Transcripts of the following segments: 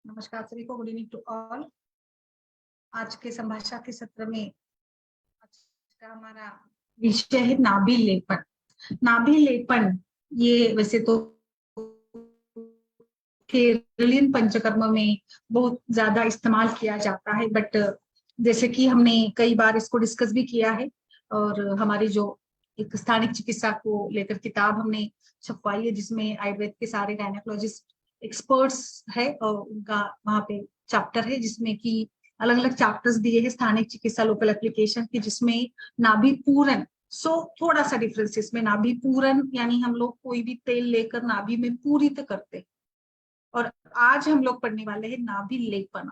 नमस्कार सभी को, गुड इवनिंग टू ऑल। आज के संभाषा के सत्र में आज का हमारा विषय है नाभि लेपन। नाभि लेपन ये वैसे तो केरलियन पंचकर्म में बहुत ज्यादा इस्तेमाल किया जाता है, बट जैसे कि हमने कई बार इसको डिस्कस भी किया है और हमारी जो एक स्थानिक चिकित्सा को लेकर किताब हमने छपवाई है जिसमें आयुर्वेद के सारे गायनेकोलॉजिस्ट एक्सपर्ट्स है और उनका वहां पे चैप्टर है जिसमें कि अलग अलग चैप्टर्स दिए हैं स्थानिक चिकित्सा लोकल एप्लीकेशन की, जिसमें नाभि पूरन थोड़ा सा डिफरेंस इसमें। नाभि पूरन यानी हम लोग कोई भी तेल लेकर नाभि में पूरित करते हैं, और आज हम लोग पढ़ने वाले हैं नाभि लेपन।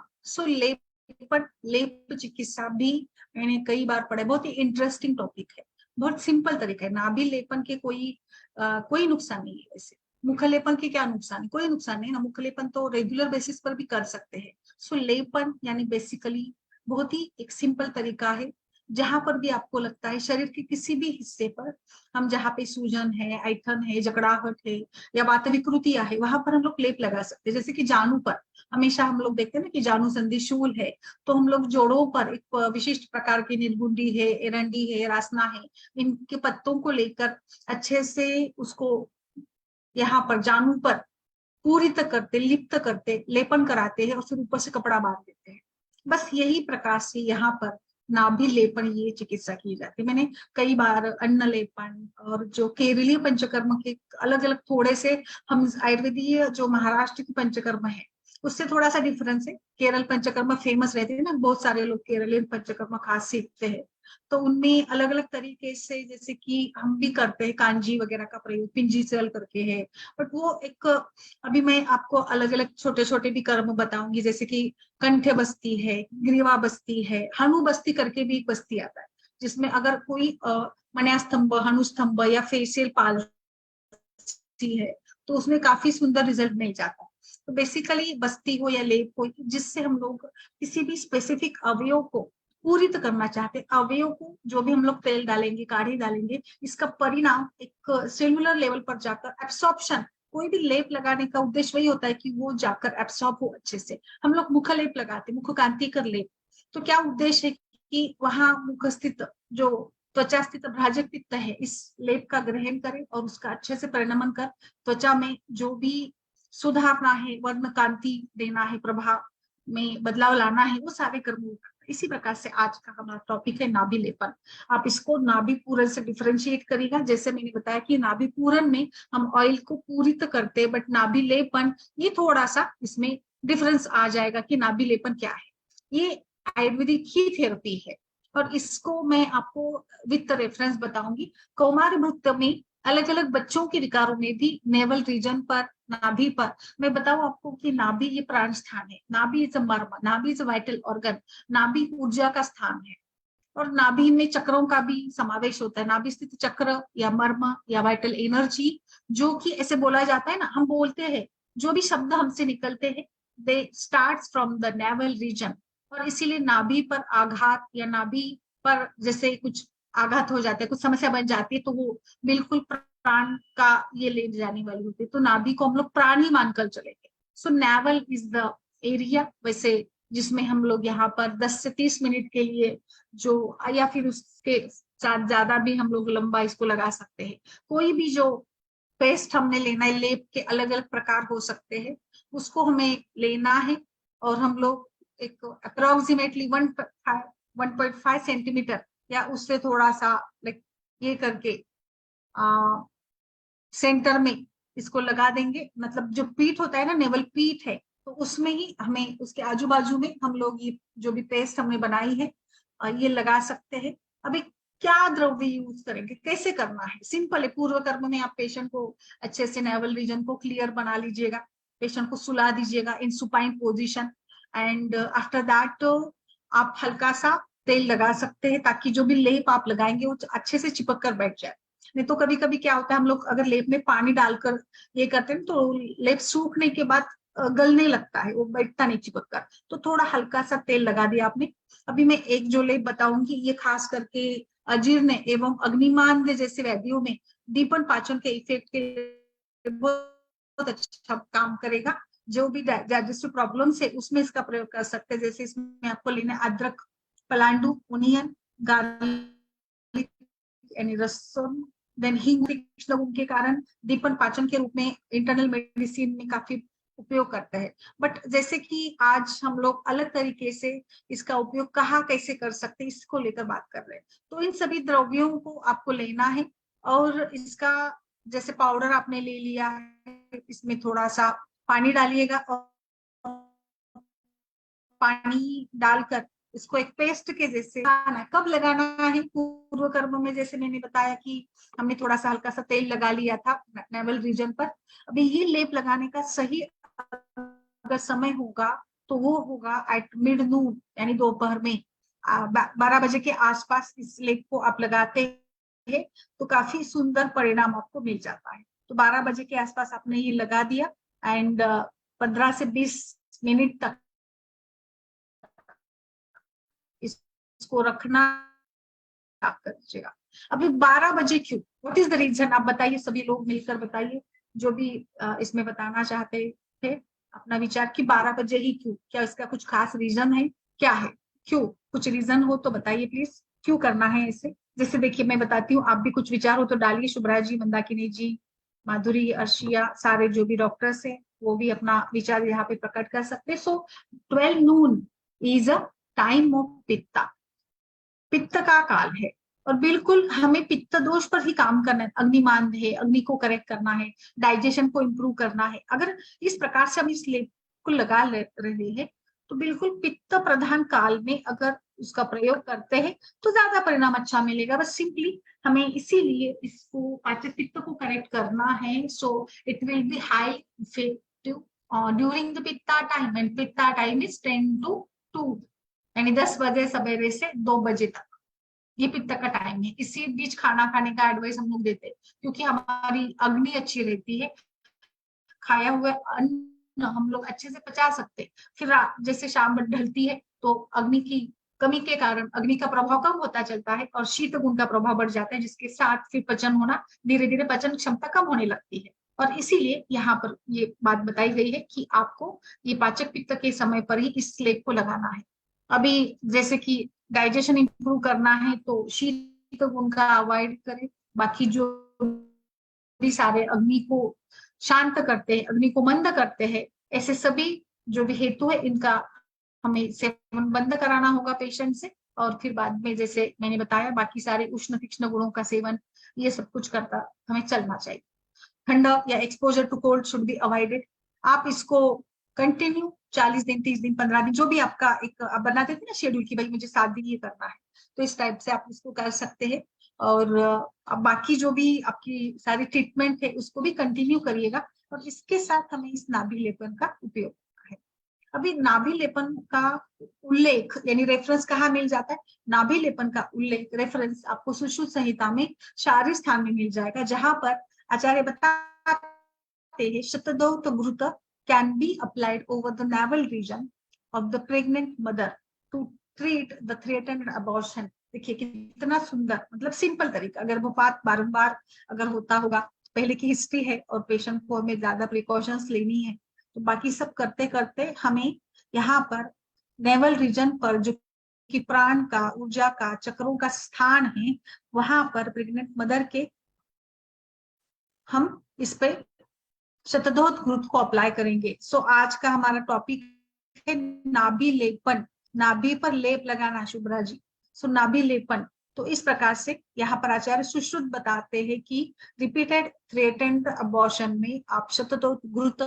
लेप चिकित्सा भी मैंने कई बार पढ़ा, बहुत ही इंटरेस्टिंग टॉपिक है, बहुत सिंपल तरीका है। नाभि लेपन के कोई नुकसान नहीं है। वैसे मुख लेपन के क्या नुकसान है? कोई नुकसान नहीं ना, मुख लेपन तो रेगुलर बेसिस पर भी कर सकते हैं। लेपन यानी बेसिकली बहुत ही एक सिंपल तरीका है, जहां पर भी आपको लगता है शरीर के किसी भी हिस्से पर, हम जहाँ पे सूजन है, ऐठन है, जकड़ाहट है या वात विकृतियां है, वहां पर हम लोग लेप लगा सकते हैं। जैसे कि जानु पर हमेशा हम लोग देखते हैं ना कि जानु संधि शूल है, तो हम लोग जोड़ों पर एक विशिष्ट प्रकार की निर्गुंडी है, एरंडी है, रासना है, इनके पत्तों को लेकर अच्छे से उसको यहाँ पर जानु पर पूरित करते, लिप्त करते, लेपन कराते हैं और फिर ऊपर से कपड़ा बांध देते हैं। बस यही प्रकार से यहाँ पर नाभि लेपन ये चिकित्सा की जाती है। मैंने कई बार अन्न लेपन और जो केरलीय पंचकर्म के अलग अलग थोड़े से, हम आयुर्वेदीय जो महाराष्ट्र की पंचकर्म है उससे थोड़ा सा डिफरेंस है। केरल पंचकर्म फेमस रहते हैं ना, बहुत सारे लोग केरलियन पंचकर्म खास सीखते हैं, तो उनमें अलग अलग तरीके से, जैसे कि हम भी करते हैं कांजी वगैरह का प्रयोग, पिंजी सेल करके है, बट वो एक अभी मैं आपको अलग अलग छोटे छोटे भी कर्म बताऊंगी, जैसे कि कंठ बस्ती है, ग्रीवा बस्ती है, हनु बस्ती करके भी एक बस्ती आता है, जिसमें अगर कोई मन्यास्तंभ, हनुस्तंभ या फेशियल पाल्सी है तो उसमें काफी सुंदर रिजल्ट मिल जाता है। तो बेसिकली बस्ती हो या लेप हो, जिससे हम लोग किसी भी स्पेसिफिक अवयव को पूरित करना चाहते हैं, अवयव को जो भी हम लोग तेल डालेंगे, काढ़ी डालेंगे, इसका परिणाम एक सेलुलर लेवल पर जाकर एब्सॉर्प्शन, कोई भी लेप लगाने का उद्देश्य वही होता है कि वो जाकर एब्सॉर्ब हो अच्छे से। हम लोग मुख लेप लगाते, मुख कांति कर लेप, तो क्या उद्देश्य है कि वहां मुख स्थित जो त्वचा स्थित भ्राजक पित्त है, इस लेप का ग्रहण करे और उसका अच्छे से परिणमन कर त्वचा में जो भी सुधारना है, वर्ण कांति देना है, प्रभाव में बदलाव लाना है, वो सारे कर्म। इसी प्रकार से आज का हमारा टॉपिक है नाभि लेपन। आप इसको नाभि पूरन से डिफरेंशिएट करेगा। जैसे मैंने बताया कि नाभि पूरन में हम ऑयल को पूरित करते हैं, बट नाभि लेपन ये थोड़ा सा इसमें डिफरेंस आ जाएगा कि नाभि लेपन क्या है। ये आयुर्वेदिक ही थेरेपी है और इसको मैं आपको विद रेफरेंस बताऊंगी। कौमार भक्त में अलग अलग बच्चों के विकारों में भी नेवल रीजन पर, नाभि पर, मैं बताऊं आपको कि नाभि ये प्राण स्थान है, नाभि इज अ मर्म, नाभि इज अ वाइटल ऑर्गन, नाभि ऊर्जा का स्थान है, और नाभि में चक्रों का भी समावेश होता है। नाभि स्थित चक्र या मर्म या वाइटल एनर्जी, जो कि ऐसे बोला जाता है ना, हम बोलते हैं जो भी शब्द हमसे निकलते हैं they start from the navel region, और इसीलिए नाभि पर आघात या नाभि पर जैसे कुछ आघात हो जाता है, कुछ समस्या बन जाती है, तो वो बिल्कुल प्राण का ये ले जाने वाली होती है, तो नाभि को हम लोग प्राण ही मानकर चलेंगे। सो नेवल इज द एरिया वैसे जिसमें हम लोग यहाँ पर 10 से 30 मिनट के लिए जो, या फिर उसके साथ ज्यादा भी हम लोग लंबा इसको लगा सकते हैं। कोई भी जो पेस्ट हमने लेना है, लेप के अलग अलग प्रकार हो सकते हैं, उसको हमें लेना है और हम लोग एक अप्रोक्सीमेटली 1.5 सेंटीमीटर या उससे थोड़ा सा लाइक ये करके सेंटर में इसको लगा देंगे। मतलब जो पीठ होता है ना, नेवल पीठ है, तो उसमें ही हमें उसके आजू बाजू में हम लोग ये जो भी पेस्ट हमने बनाई है ये लगा सकते हैं। अभी क्या द्रव्य यूज करेंगे, कैसे करना है, सिंपल है। पूर्व कर्म में आप पेशेंट को अच्छे से नेवल रीजन को क्लियर बना लीजिएगा, पेशेंट को सुला दीजिएगा इन supine position, and after that आप हल्का सा तेल लगा सकते हैं ताकि जो भी लेप आप लगाएंगे वो अच्छे से चिपक कर बैठ जाए। नहीं तो कभी कभी क्या होता है, हम लोग अगर लेप में पानी डालकर ये करते हैं तो लेप सूखने के बाद गलने लगता है, वो बैठता नहीं चिपक कर। तो थोड़ा हल्का सा तेल लगा दिया आपने। अभी मैं एक जो लेप बताऊंगी ये खास करके अजीर्ण एवं अग्निमांद जैसे व्याधियों में दीपन पाचन के इफेक्ट के बहुत अच्छा काम करेगा। जो भी डाइजेस्टिव प्रॉब्लम्स है उसमें इसका प्रयोग कर सकते हैं। जैसे इसमें आपको लेना है अदरक, पलांडू, ओनियन, गार्लिक यानी लहसुन, देन हींग तीक्ष्ण के कारण दीपन पाचन के रूप में इंटरनल मेडिसिन में काफी उपयोग करते हैं। बट जैसे कि आज हम लोग अलग तरीके से इसका उपयोग कहाँ कैसे कर सकते हैं इसको लेकर बात कर रहे हैं। तो इन सभी द्रव्यों को आपको लेना है और इसका जैसे पाउडर आपने ले लिया है, इसमें थोड़ा सा पानी डालिएगा और पानी डालकर इसको एक पेस्ट के जैसे लगाना है। कब लगाना है? पूर्व कर्म में जैसे मैंने बताया कि हमने थोड़ा सा हल्का सा तेल लगा लिया था नेवल रीजन पर। अभी ये लेप लगाने का सही अगर समय होगा तो वो होगा एट मिड नून यानी दोपहर में 12 बजे के आसपास इस लेप को आप लगाते हैं तो काफी सुंदर परिणाम आपको मिल जाता है। तो 12 बजे के आसपास आपने ये लगा दिया एंड 15 से 20 मिनट तक इसको रखना आप कर दीजिएगा। अभी 12 बजे क्यों? What is the reason? आप बताइए, सभी लोग मिलकर बताइए जो भी इसमें बताना चाहते थे अपना विचार कि 12 बजे ही क्यों? क्या इसका कुछ खास रीजन है? क्या है? क्यों? कुछ रीजन हो तो बताइए प्लीज, क्यों करना है इसे? जैसे देखिए मैं बताती हूँ, आप भी कुछ विचार हो तो डालिए। शुभ्रा जी, मंदाकिनी जी, माधुरी, अर्शिया, सारे जो भी डॉक्टर्स हैं वो भी अपना विचार यहाँ पे प्रकट कर सकते हैं। सो 12 नून इज अ टाइम ऑफ पित्ता, पित्त का काल है और बिल्कुल हमें पित्त दोष पर ही काम करना है। अग्निमान है, अग्नि को करेक्ट करना है, डाइजेशन को इम्प्रूव करना है। अगर इस प्रकार से हम इस लेप को लगा रहे हैं तो बिल्कुल पित्त प्रधान काल में अगर उसका प्रयोग करते हैं तो ज्यादा परिणाम अच्छा मिलेगा। बस सिंपली हमें इसीलिए इसको पाचक पित्त को करेक्ट करना है। So it will be high effective during the pitta time and pitta time is 10 to 2 यानी 10 बजे सवेरे से 2 बजे तक ये पित्त का टाइम है। इसी बीच खाना खाने का एडवाइस हम लोग देते हैं क्योंकि हमारी अग्नि अच्छी रहती है, खाया हुआ अन्न हम लोग अच्छे से पचा सकते हैं। फिर जैसे शाम ढलती है तो अग्नि की कमी के कारण अग्नि का प्रभाव कम होता चलता है और शीत गुण का प्रभाव बढ़ जाता है, जिसके साथ फिर पचन होना धीरे धीरे पचन क्षमता कम होने लगती है। और इसीलिए यहाँ पर ये बात बताई गई है कि आपको ये पाचक पित्त के समय पर ही इस लेप को लगाना है। अभी जैसे कि डाइजेशन इंप्रूव करना है तो शीत गुण का अवॉइड करें। बाकी जो भी सारे अग्नि को शांत करते हैं, अग्नि को मंद करते हैं, ऐसे सभी जो भी हेतु है इनका हमें सेवन बंद कराना होगा पेशेंट से। और फिर बाद में जैसे मैंने बताया बाकी सारे उष्ण तीक्ष्ण गुणों का सेवन ये सब कुछ करता हमें चलना चाहिए। ठंडा या exposure to cold should be avoided. आप इसको कंटिन्यू 40 दिन, 30 दिन, 15 दिन जो भी आपका एक आप बना देते ना शेड्यूल की भाई मुझे 7 दिन ये करना है, तो इस टाइप से आप इसको कर सकते हैं। और अब बाकी जो भी आपकी सारी ट्रीटमेंट है उसको भी कंटिन्यू करिएगा और इसके साथ हमें इस नाभि लेपन का उपयोग करना है। अभी नाभि लेपन का उल्लेख यानी रेफरेंस कहाँ मिल जाता है? नाभि लेपन का उल्लेख रेफरेंस आपको सुश्रुत संहिता में 4 स्थान में मिल जाएगा, जहां पर आचार्य बताते हैं शतदौत घृत can be applied over the navel region of the pregnant mother to treat the threatened abortion। देखिए कितना सुंदर, मतलब सिंपल तरीका। गर्भपात बारंबार अगर होता होगा, पहले की हिस्ट्री है और पेशेंट को हमें ज्यादा प्रिकॉशंस लेनी है, तो बाकी सब करते करते हमें यहाँ पर नेवल रीजन पर जो कि प्राण का, ऊर्जा का, चक्रों का स्थान है, वहां पर प्रेग्नेंट मदर के हम इस पे शतदोत घृत को अप्लाई करेंगे। सो आज का हमारा टॉपिक है नाभि लेपन, नाभि पर लेप लगाना। शुभ्रा जी, सो नाभि लेपन। तो इस प्रकार से यहाँ पर आचार्य सुश्रुत बताते हैं कि रिपीटेड थ्रेटेंड अबॉर्शन में आप शतदोत घृत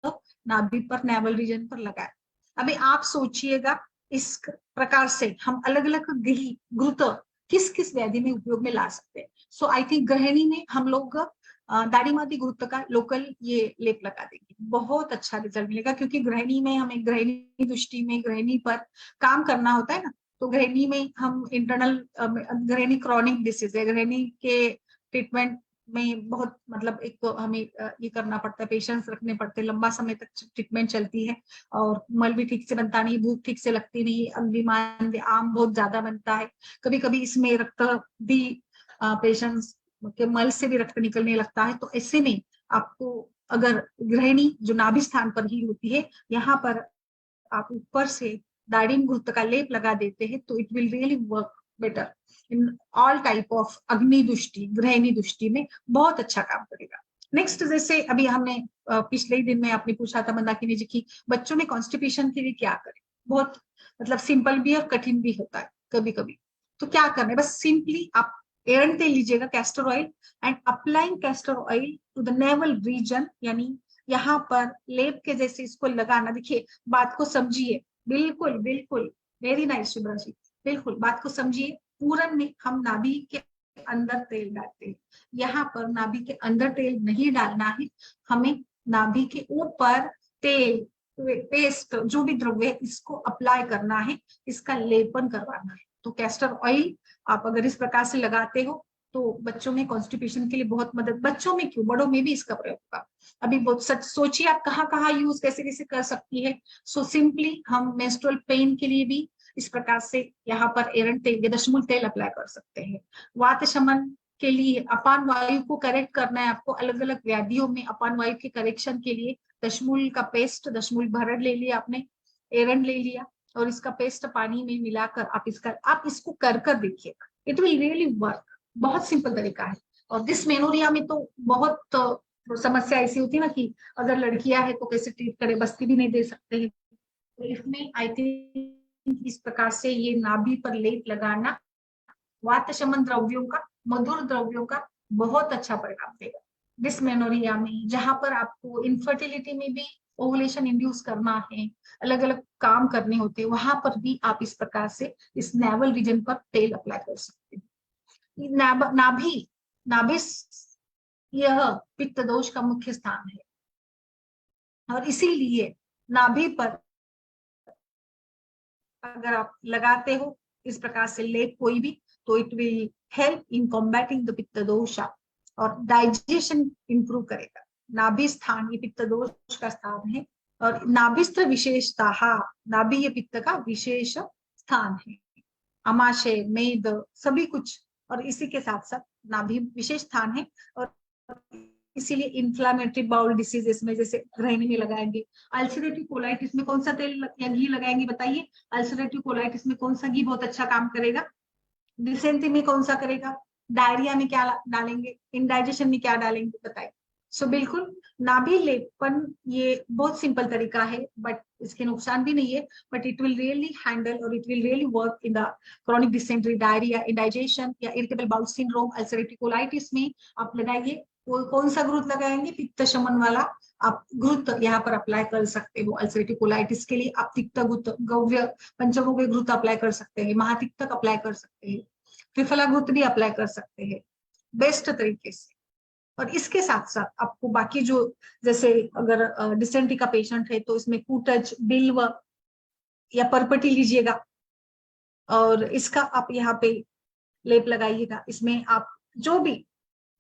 नाभि पर, नेवल रीजन पर लगाए। अभी आप सोचिएगा इस प्रकार से हम अलग अलग घृत किस किस व्याधि में उपयोग में ला सकते हैं। सो आई थिंक गृहिणी में हम लोग दाढ़ी मादी घृत का लोकल ये लेप लगा देंगे, बहुत अच्छा रिजल्ट मिलेगा। क्योंकि गृहिणी में हमें गृहिणी दृष्टि में गृहिणी पर काम करना होता है ना, तो गृहिणी में हम इंटरनल गृहिणी क्रॉनिक डिसीज है, गृहिणी के ट्रीटमेंट में बहुत मतलब एक तो हमें ये करना पड़ता है, पेशेंस रखने पड़ते हैं, लंबा समय तक ट्रीटमेंट चलती है और मल भी ठीक से बनता नहीं, भूख ठीक से लगती नहीं, अग्निमान आम बहुत ज्यादा बनता है, कभी कभी इसमें रक्त भी पेशेंट्स के मल से भी रक्त निकलने लगता है। तो ऐसे में आपको अगर गृहिणी जो नाभि स्थान पर ही होती है, यहाँ पर आप ऊपर से दारिम घृत का लेप लगा देते हैं तो it will really work better in all type of अग्नि दृष्टि, गृहिणी दृष्टि में बहुत अच्छा काम करेगा। नेक्स्ट, जैसे अभी हमने पिछले ही दिन में आपने पूछा था मंदाकिनी जी की, बच्चों में कॉन्स्टिपेशन के लिए क्या करें। बहुत मतलब सिंपल भी और कठिन भी होता है कभी कभी। तो क्या करना है, बस सिंपली आप एरंड तेल लीजिएगा, castor oil, and applying castor oil to the navel region, यानी यहाँ पर लेप के जैसे इसको लगाना। देखिए बात को समझिए, बिल्कुल बिल्कुल, वेरी नाइस शुभ्रा जी, बिल्कुल बात को समझिए। पूरन में हम नाभि के अंदर तेल डालते हैं, यहाँ पर नाभि के अंदर तेल नहीं डालना है, हमें नाभि के ऊपर तेल, पेस्ट, जो भी द्रव्य है इसको अप्लाई करना है, इसका लेपन करवाना है। तो कैस्टर ऑयल आप अगर इस प्रकार से लगाते हो तो बच्चों में कॉन्स्टिपेशन के लिए बहुत मदद, बच्चों में क्यों बड़ों में भी इसका प्रयोग होगा। अभी बहुत सच सोचिए आप कहाँ कहाँ यूज कैसे कैसे कर सकती है। सो सिंपली हम मेंस्ट्रुअल पेन के लिए भी इस प्रकार से यहाँ पर एरंड तेल या दशमूल तेल अप्लाई कर सकते हैं। वात शमन के लिए, अपान वायु को करेक्ट करना है आपको, अलग अलग व्याधियों में अपान वायु के करेक्शन के लिए दशमूल का पेस्ट, दशमूल भरड़ ले लिया आपने, एरंड ले लिया, और इसका पेस्ट पानी में मिलाकर आप इसको कर कर देखिएगा, इट विल रियली वर्क। बहुत सिंपल तरीका है। और डिस्मेनोरिया में तो बहुत समस्या ऐसी होती है ना कि अगर लड़कियां है तो कैसे ट्रीट करे, बस्ती भी नहीं दे सकते हैं। तो इसमें आई थिंक इस प्रकार से ये नाभि पर लेप लगाना वात शमन द्रव्यों का, मधुर द्रव्यों का बहुत अच्छा परिणाम देगा। डिस्मेनोरिया में, जहां पर आपको इनफर्टिलिटी में भी ओवुलेशन इंड्यूस करना है, अलग अलग काम करने होते हैं, वहां पर भी आप इस प्रकार से इस नेवल रीजन पर तेल अप्लाई कर सकते हैं। नाभि, नाभि यह पित्त दोष का मुख्य स्थान है, और इसीलिए नाभि पर अगर आप लगाते हो इस प्रकार से लेप कोई भी, तो it will help in combating the पित्त दोषा, और डाइजेशन इंप्रूव करेगा। नाभि स्थान ये पित्त दोष का स्थान है, और नाभिस्थ विशेषता, नाभि ये पित्त का विशेष स्थान है। अमाशय, मेद, सभी कुछ, और इसी के साथ साथ नाभि विशेष स्थान है। और इसीलिए इंफ्लामेटरी बाउल डिसीजेस में जैसे गृहिणी में लगाएंगे, अल्सरेटिव कोलाइटिस में कौन सा तेल या घी लगाएंगे बताइए। अल्सरेटिव कोलाइटिस में कौन सा घी बहुत अच्छा काम करेगा, डिसेंट्री में कौन सा करेगा, डायरिया में क्या डालेंगे, इंडाइजेशन में क्या डालेंगे बताइए। सो बिल्कुल नाभि लेपन ये बहुत सिंपल तरीका है, बट इसके नुकसान भी नहीं है, but it will really handle और it will really work in the chronic dysentery, diarrhoea, indigestion या irritable bowel syndrome, ulcerative colitis में आप लगाइए। कौन सा घृत लगाएंगे, पित्त शमन वाला आप घृत यहाँ पर अप्लाई कर सकते हो। अल्सरेटिव कोलाइटिस के लिए आप तिक्त घृत, गव्य पंचगव्य घृत अप्लाई कर सकते हैं, महातिक्तक अप्लाई कर सकते हैं, त्रिफला घृत भी अप्लाई कर सकते हैं बेस्ट तरीके से। और इसके साथ साथ आपको बाकी जो, जैसे अगर डिसेंट्री का पेशेंट है तो इसमें कूटज, बिल्व या परपटी लीजिएगा, और इसका आप यहाँ पे लेप लगाइएगा। इसमें आप जो भी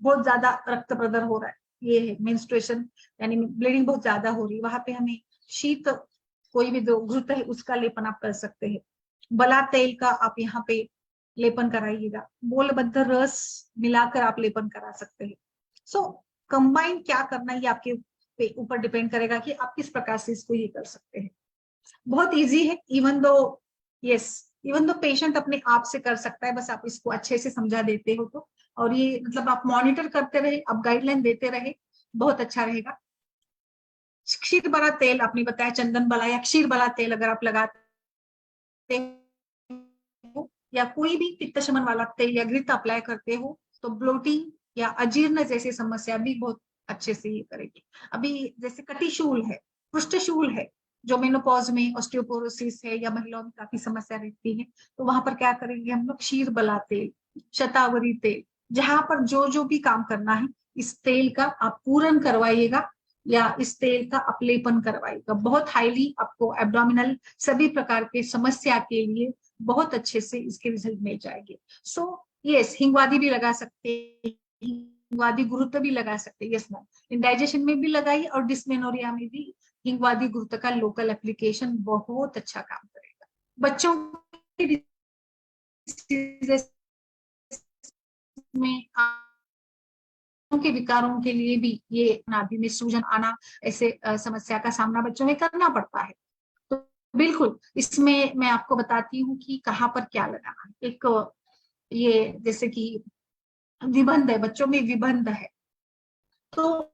बहुत ज्यादा रक्त प्रदर हो रहा है, ये है मेंस्ट्रुएशन यानी ब्लीडिंग बहुत ज्यादा हो रही है, वहां पे हमें शीत कोई भी जो घृत है उसका लेपन आप कर सकते हैं। बला तेल का आप यहाँ पे लेपन कराइएगा, बोलबद्ध रस मिलाकर आप लेपन करा सकते हैं। सो कंबाइन क्या करना है ये आपके ऊपर डिपेंड करेगा कि आप किस प्रकार से इसको ये कर सकते हैं। बहुत इजी है, even though, yes, even though patient अपने आप से कर सकता है, बस आप इसको अच्छे से समझा देते हो तो। और ये मतलब आप मॉनिटर करते रहे, आप गाइडलाइन देते रहे, बहुत अच्छा रहेगा। क्षीर बला तेल आपने बताया, चंदन बला या क्षीर बला तेल अगर आप लगाते हो, या कोई भी पित्त शमन वाला तेल या घृत अप्लाई करते हो, तो ब्लोटिंग या अजीर्ण जैसी समस्या भी बहुत अच्छे से ये करेगी। अभी जैसे कटिशूल है, पृष्ठशूल है, जो मेनोपॉज में ऑस्टियोपोरोसिस है या महिलाओं में काफी समस्या रहती है, तो वहां पर क्या करेंगे हम लोग, क्षीर बला तेल, शतावरी तेल, जहां पर जो जो भी काम करना है इस तेल का आप पूरन करवाइएगा या इस तेल का अपलेपन करवाइएगा। बहुत हाईली आपको एब्डोमिनल सभी प्रकार के समस्या के लिए बहुत अच्छे से इसके रिजल्ट मिल जाएंगे। सो यस, हिंगवादी भी लगा सकते हैं, हिंगवादी गुरुत्व भी लगा सकते हैं, यस मैम, इंडाइजेशन में भी लगाइए, और डिस्मेनोरिया में भी हिंगवादी गुरुत्व का लोकल एप्लीकेशन बहुत अच्छा काम करेगा। बच्चों के डिसीजेस में के विकारों के लिए भी ये नाभि में सूजन आना, ऐसे समस्या का सामना बच्चों में करना पड़ता है। तो बिल्कुल इसमें मैं आपको बताती हूँ कि कहाँ पर क्या लगाना है। एक ये जैसे कि विबंध है, बच्चों में विबंध है, तो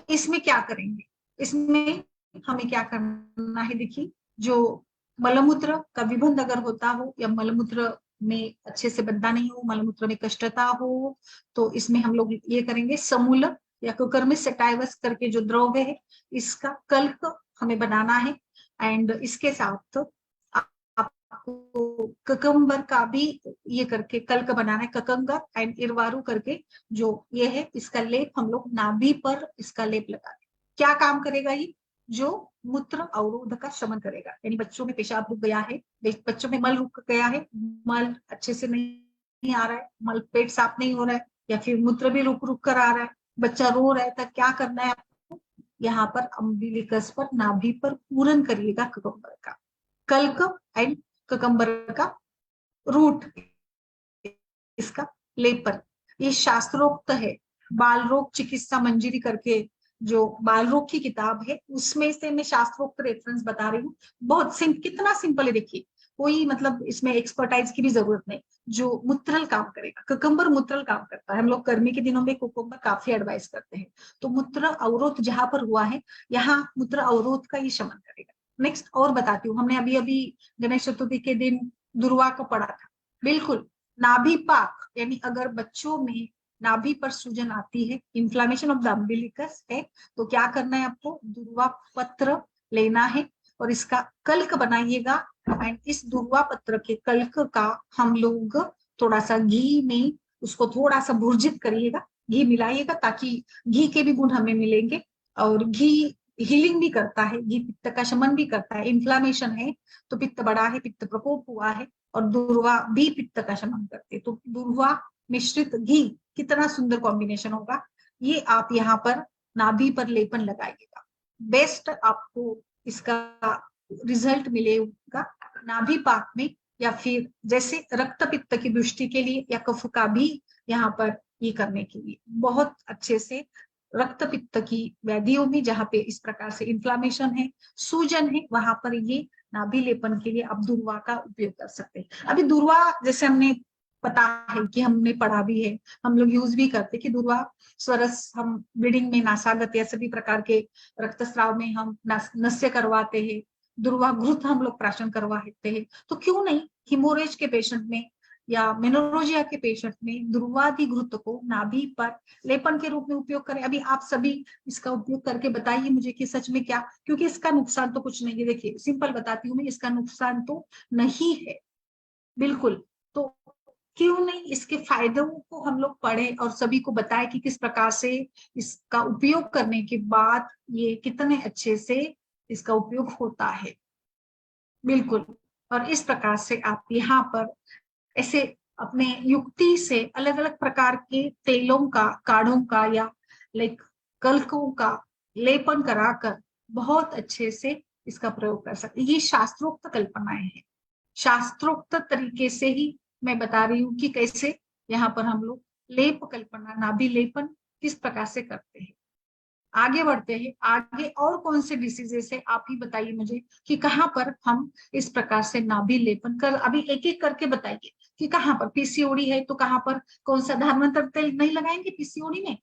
इसमें क्या करेंगे, इसमें हमें क्या करना है, देखिए जो मलमूत्र का विबंध अगर होता हो या मलमूत्र में अच्छे से बंधा नहीं हो, मलमूत्र में कष्टता हो, तो इसमें हम लोग ये करेंगे समूल या कुकर में सेटाइवस करके जो द्रव्य है इसका कल्क हमें बनाना है। एंड इसके साथ आपको ककम्बर का भी ये करके कल्क बनाना है, ककंगा एंड इरवारू करके जो ये है इसका लेप हम लोग नाभि पर इसका लेप लगा दें। क्या काम करेगा ये, जो मूत्र अवरोध का शमन करेगा, यानी बच्चों में पेशाब रुक गया है, बच्चों में मल रुक गया है, मल अच्छे से नहीं आ रहा है, मल पेट साफ नहीं हो रहा है, या फिर मूत्र भी रुक रुक कर आ रहा है, बच्चा रो रहा है, तो क्या करना है आपको, यहाँ पर अम्बिलिकस पर नाभि पर पूरन करिएगा ककम्बर का, कल्क एंड ककम्बर का रूट, इसका लेपन। ये शास्त्रोक्त है, बाल रोग चिकित्सा मंजरी करके जो बाल रोग की किताब है उसमें से मैं शास्त्रोक्त रेफरेंस बता रही हूँ। बहुत कितना सिंपल है, देखिए कोई मतलब इसमें एक्सपर्टाइज की भी जरूरत नहीं, जो मूत्रल काम करेगा, कुकुम्बर मूत्रल काम करता है। हम लोग गर्मी के दिनों में कुकुम्बर काफी एडवाइस करते हैं। तो मूत्र अवरोध जहां पर हुआ है, यहाँ मूत्र अवरोध का ये शमन करेगा। नेक्स्ट और बताती हूँ, हमने अभी अभी गणेश चतुर्थी के दिन दुर्वा को पढ़ा था। बिल्कुल नाभि पाक, यानी अगर बच्चों में नाभि पर सूजन आती है, इन्फ्लामेशन ऑफ द अम्बिलिकस है, तो क्या करना है आपको, दुर्वा पत्र लेना है और इसका कल्क बनाइएगा। एंड इस दुर्वा पत्र के कल्क का हम लोग थोड़ा सा घी में उसको थोड़ा सा भुर्जित करिएगा, घी मिलाइएगा, ताकि घी के भी गुण हमें मिलेंगे। और घी हीलिंग भी करता है, घी पित्त का शमन भी करता है। इन्फ्लामेशन है तो पित्त बढ़ा है, पित्त प्रकोप हुआ है, और दुर्वा भी पित्त का शमन करते, तो दुर्वा मिश्रित घी कितना सुंदर कॉम्बिनेशन होगा। ये आप यहाँ पर नाभि पर लेपन लगाइएगा, बेस्ट आपको इसका रिजल्ट मिलेगा नाभि पाक में। या फिर जैसे रक्त पित्त की दृष्टि के लिए या कफ का भी यहाँ पर ये करने के लिए बहुत अच्छे से, रक्त पित्त की व्याधियों में जहाँ पे इस प्रकार से इन्फ्लामेशन है, सूजन है, वहां पर ये नाभि लेपन के लिए आप दुर्वा का उपयोग कर सकते हैं। अभी दुर्वा जैसे हमने पता है कि हमने पढ़ा भी है, हम लोग यूज भी करते कि दुर्वा स्वरस हम ब्लीडिंग में, नासागत या सभी प्रकार के रक्तस्राव में हम नस्य करवाते हैं, दुर्वा घृत हम लोग प्राशन करवाते हैं। तो क्यों नहीं हिमोरेज के पेशेंट में या मेनोरोजिया के पेशेंट में दुर्वादि घृत को नाभि पर लेपन के रूप में उपयोग करें। अभी आप सभी इसका उपयोग करके बताइए मुझे कि सच में क्या, क्योंकि इसका नुकसान तो कुछ नहीं है। देखिए सिंपल बताती हूँ मैं, इसका नुकसान तो नहीं है बिल्कुल। तो क्यों नहीं इसके फायदों को हम लोग पढ़े और सभी को बताए कि किस प्रकार से इसका उपयोग करने के बाद ये कितने अच्छे से इसका उपयोग होता है। बिल्कुल, और इस प्रकार से आप यहाँ पर ऐसे अपने युक्ति से अलग अलग प्रकार के तेलों का, काढ़ों का या लाइक कल्कों का लेपन कराकर बहुत अच्छे से इसका प्रयोग कर सकते। ये शास्त्रोक्त कल्पनाएं हैं, शास्त्रोक्त तरीके से ही मैं बता रही हूँ कि कैसे यहाँ पर हम लोग लेप कल्पना, नाभि लेपन किस प्रकार से करते हैं। आगे बढ़ते हैं, आगे और कौन से डिसीजेस है आप ही बताइए मुझे कि कहाँ पर हम इस प्रकार से नाभि लेपन कर, अभी एक एक करके बताइए कि कहाँ पर पीसीओडी है तो कहाँ पर कौन सा, धन्वंतर तेल नहीं लगाएंगे पीसीओडी में,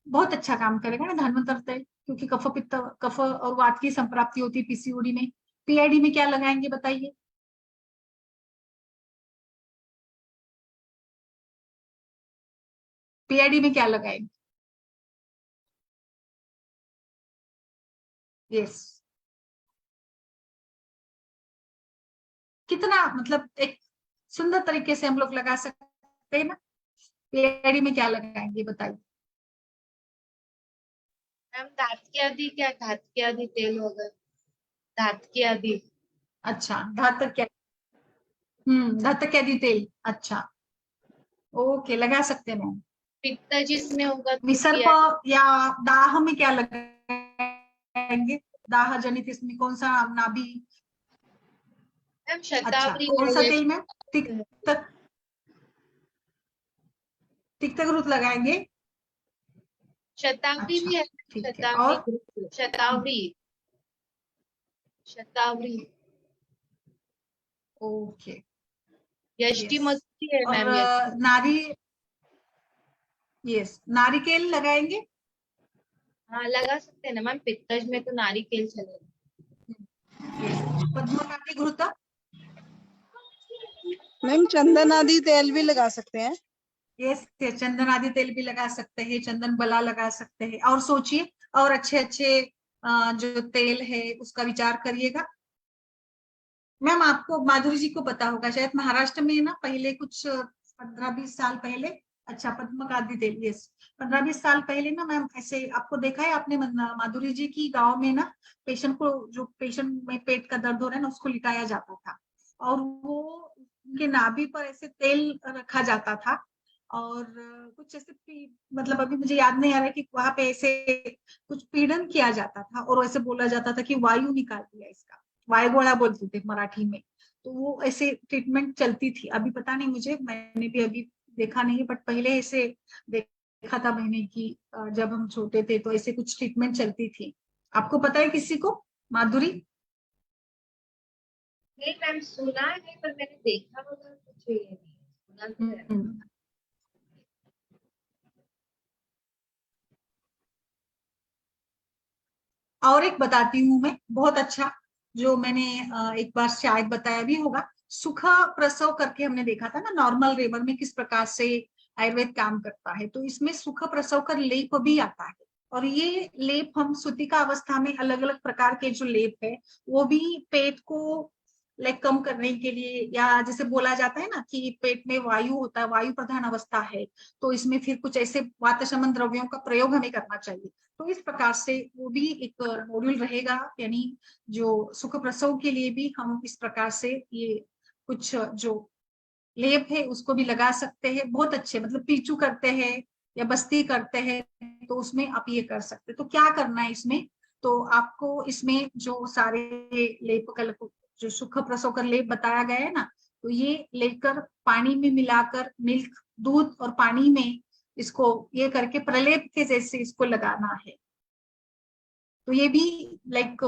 बहुत अच्छा काम करेगा ना धन्वंतर तेल, क्योंकि कफ पित्त, कफ और वात की संप्राप्ति होती है पीसीओडी में। पीआईडी में क्या लगाएंगे बताइए, पीआईडी में क्या लगाएंगे? यस, कितना मतलब एक सुंदर तरीके से हम लोग लगा सकते हैं ना। पीआईडी में क्या लगाएंगे बताइए? मैम धात के आदि, क्या धात के आदि तेल होगा, धात के आदि। अच्छा, धातक क्या, धातक आदि तेल, अच्छा ओके लगा सकते हैं मैम। पित्त जिसमें होगा तो विसर्प किया। या दाह में क्या लगाएंगे, दाह जनित इसमें कौन सा नाभि? मैम अच्छा शतावरी कौन सा गणवेश। तेल में, तिक्त, तिक्तग्रुत लगाएंगे। शतावरी अच्छा, भी है, ठीक है। शतावरी, और शतावरी, शतावरी, ओके, यष्टि यस। मधुरी है और मैम, यष्टि। नारी, यस, नारिकेल लगाएंगे? हाँ लगा सकते हैं ना मैम, पित्तज में तो नारिकेल चलेगा। यस। पद्मकांती घृता? मैम चंदन आदि तेल भी लगा सकते हैं। यस, चंदन आदि तेल भी लगा सकते हैं, चंदन बला लगा सकते हैं। और सोचिए, और अच्छे अच्छे जो तेल है उसका विचार करिएगा। मैम आपको, माधुरी जी को पता होगा शायद, महाराष्ट्र में ना पहले कुछ 15-20 साल पहले, अच्छा पद्मकांती तेल, यस, 15-20 साल पहले ना मैम, ऐसे आपको देखा है आपने माधुरी जी की गांव में ना, पेशेंट को, जो पेशेंट में पेट का दर्द हो रहा है ना, उसको लिटाया जाता था, और वो उनके नाभि पर ऐसे तेल रखा जाता था, और कुछ ऐसे मतलब अभी मुझे याद नहीं आ रहा है कि वहां पे ऐसे कुछ पीड़न किया जाता था, और ऐसे बोला जाता था कि वायु निकाल दिया इसका, वायगोड़ा बोलते थे मराठी में। तो वो ऐसे ट्रीटमेंट चलती थी। अभी पता नहीं मुझे, मैंने भी अभी देखा नहीं, बट पहले ऐसे देखा था मैंने कि जब हम छोटे थे तो ऐसे कुछ ट्रीटमेंट चलती थी। आपको पता है किसी को, माधुरी? नहीं मैम, सुना है पर मैंने देखा वगैरह कुछ ये नहीं, सुना तो है। हम्म। और एक बताती हूँ मैं, बहुत अच्छा, जो मैंने एक बार शायद बताया भी होगा, सुखा प्रसव करके हमने देखा था ना, नॉर्मल लेबर में किस प्रकार से आयुर्वेद काम करता है, तो इसमें सुखा प्रसव का लेप भी आता है। और ये लेप हम सुतिका अवस्था में, अलग अलग प्रकार के जो लेप है, वो भी पेट को लाइक कम करने के लिए, या जैसे बोला जाता है ना कि पेट में वायु होता है, वायु प्रधान अवस्था है, तो इसमें फिर कुछ ऐसे वात शमन द्रव्यों का प्रयोग हमें करना चाहिए। तो इस प्रकार से वो भी एक मॉड्यूल रहेगा, यानी जो सुख प्रसव के लिए भी हम इस प्रकार से ये कुछ जो लेप है उसको भी लगा सकते हैं। बहुत अच्छे, मतलब पीचू करते हैं या बस्ती करते हैं, तो उसमें आप ये कर सकते हैं। तो क्या करना है इसमें, तो आपको इसमें जो सारे लेप का, जो सुख प्रसव का लेप बताया गया है ना, तो ये लेकर पानी में मिलाकर, मिल्क, दूध और पानी में इसको ये करके प्रलेप के जैसे इसको लगाना है। तो ये भी लाइक